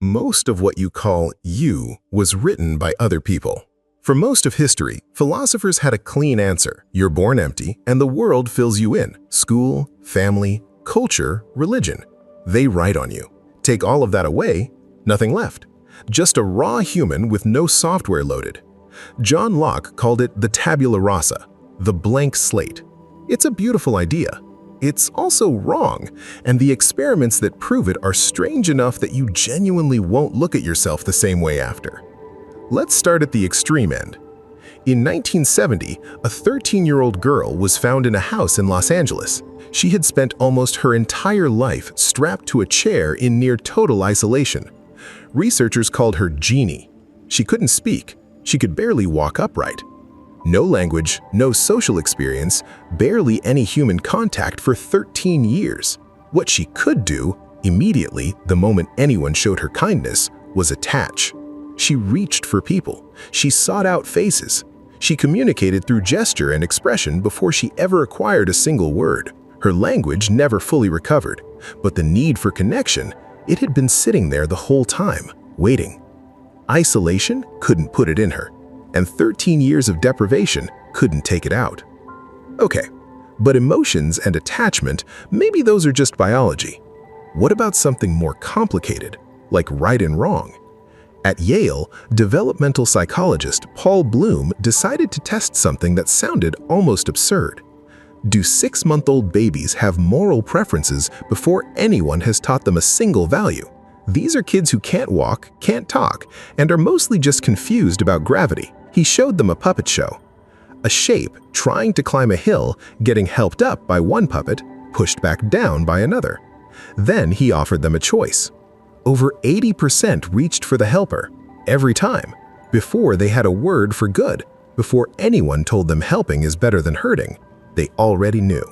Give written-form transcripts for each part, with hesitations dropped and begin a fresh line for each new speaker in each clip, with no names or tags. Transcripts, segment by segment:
Most of what you call you was written by other people. For most of history, philosophers had a clean answer. You're born empty, and the world fills you in. School, family, culture, religion. They write on you. Take all of that away, nothing left. Just a raw human with no software loaded. John Locke called it the Tabula Rasa, the blank slate. It's a beautiful idea. It's also wrong, and the experiments that prove it are strange enough that you genuinely won't look at yourself the same way after. Let's start at the extreme end. In 1970, a 13-year-old girl was found in a house in Los Angeles. She had spent almost her entire life strapped to a chair in near total isolation. Researchers called her Genie. She couldn't speak. She could barely walk upright. No language, no social experience, barely any human contact for 13 years. What she could do, immediately, the moment anyone showed her kindness, was attach. She reached for people. She sought out faces. She communicated through gesture and expression before she ever acquired a single word. Her language never fully recovered, but the need for connection, it had been sitting there the whole time, waiting. Isolation couldn't put it in her, and 13 years of deprivation couldn't take it out. Okay, but emotions and attachment, maybe those are just biology. What about something more complicated, like right and wrong? At Yale, developmental psychologist Paul Bloom decided to test something that sounded almost absurd. Do 6-month-old babies have moral preferences before anyone has taught them a single value? These are kids who can't walk, can't talk, and are mostly just confused about gravity. He showed them a puppet show. A shape trying to climb a hill, getting helped up by one puppet, pushed back down by another. Then he offered them a choice. Over 80% reached for the helper, every time, before they had a word for good, before anyone told them helping is better than hurting. They already knew.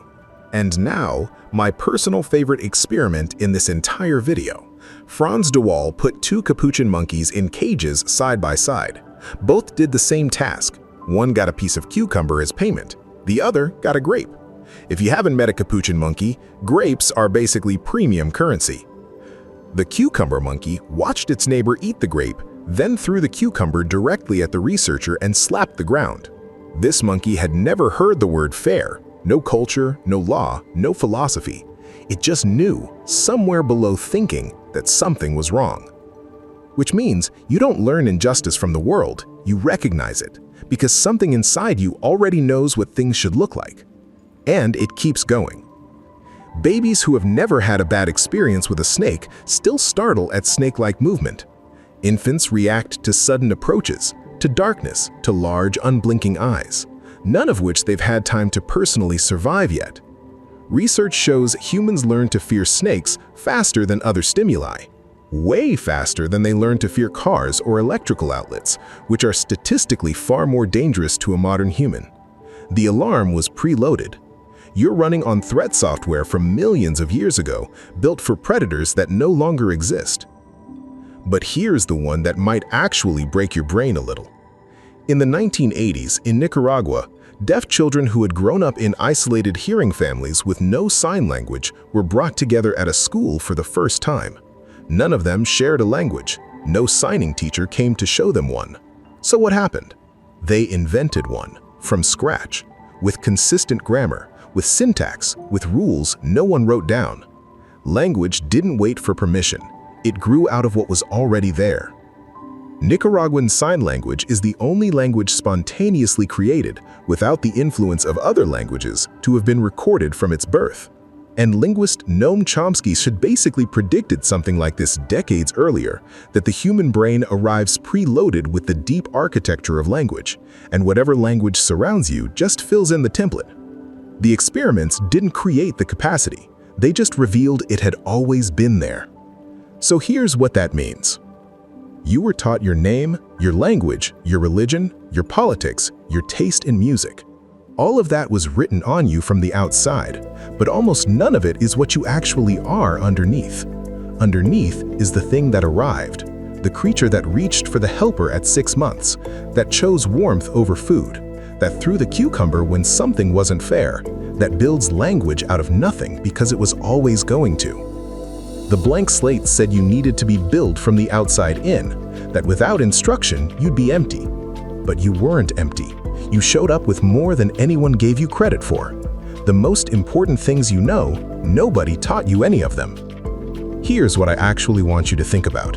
And now, my personal favorite experiment in this entire video. Frans de Waal put 2 capuchin monkeys in cages side by side. Both did the same task. One got a piece of cucumber as payment. The other got a grape. If you haven't met a capuchin monkey, grapes are basically premium currency. The cucumber monkey watched its neighbor eat the grape, then threw the cucumber directly at the researcher and slapped the ground. This monkey had never heard the word fair. No culture, no law, no philosophy. It just knew, somewhere below thinking, that something was wrong. Which means you don't learn injustice from the world, you recognize it, because something inside you already knows what things should look like. And it keeps going. Babies who have never had a bad experience with a snake still startle at snake-like movement. Infants react to sudden approaches, to darkness, to large, unblinking eyes, none of which they've had time to personally survive yet. Research shows humans learn to fear snakes faster than other stimuli, way faster than they learn to fear cars or electrical outlets, which are statistically far more dangerous to a modern human. The alarm was preloaded. You're running on threat software from millions of years ago, built for predators that no longer exist. But here's the one that might actually break your brain a little. In the 1980s, in Nicaragua, deaf children who had grown up in isolated hearing families with no sign language were brought together at a school for the first time. None of them shared a language. No signing teacher came to show them one. So what happened? They invented one, from scratch, with consistent grammar, with syntax, with rules no one wrote down. Language didn't wait for permission. It grew out of what was already there. Nicaraguan Sign Language is the only language spontaneously created without the influence of other languages to have been recorded from its birth. And linguist Noam Chomsky should basically predicted something like this decades earlier, that the human brain arrives preloaded with the deep architecture of language, and whatever language surrounds you just fills in the template. The experiments didn't create the capacity, they just revealed it had always been there. So here's what that means. You were taught your name, your language, your religion, your politics, your taste in music. All of that was written on you from the outside, but almost none of it is what you actually are underneath. Underneath is the thing that arrived, the creature that reached for the helper at 6 months, that chose warmth over food, that threw the cucumber when something wasn't fair, that builds language out of nothing because it was always going to. The blank slate said you needed to be built from the outside in, that without instruction, you'd be empty. But you weren't empty. You showed up with more than anyone gave you credit for. The most important things you know, nobody taught you any of them. Here's what I actually want you to think about.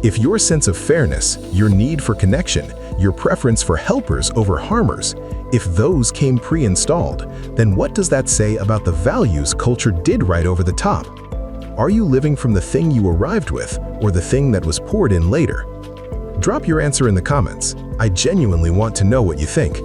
If your sense of fairness, your need for connection, your preference for helpers over harmers, if those came pre-installed, then what does that say about the values culture did right over the top? Are you living from the thing you arrived with, or the thing that was poured in later? Drop your answer in the comments. I genuinely want to know what you think.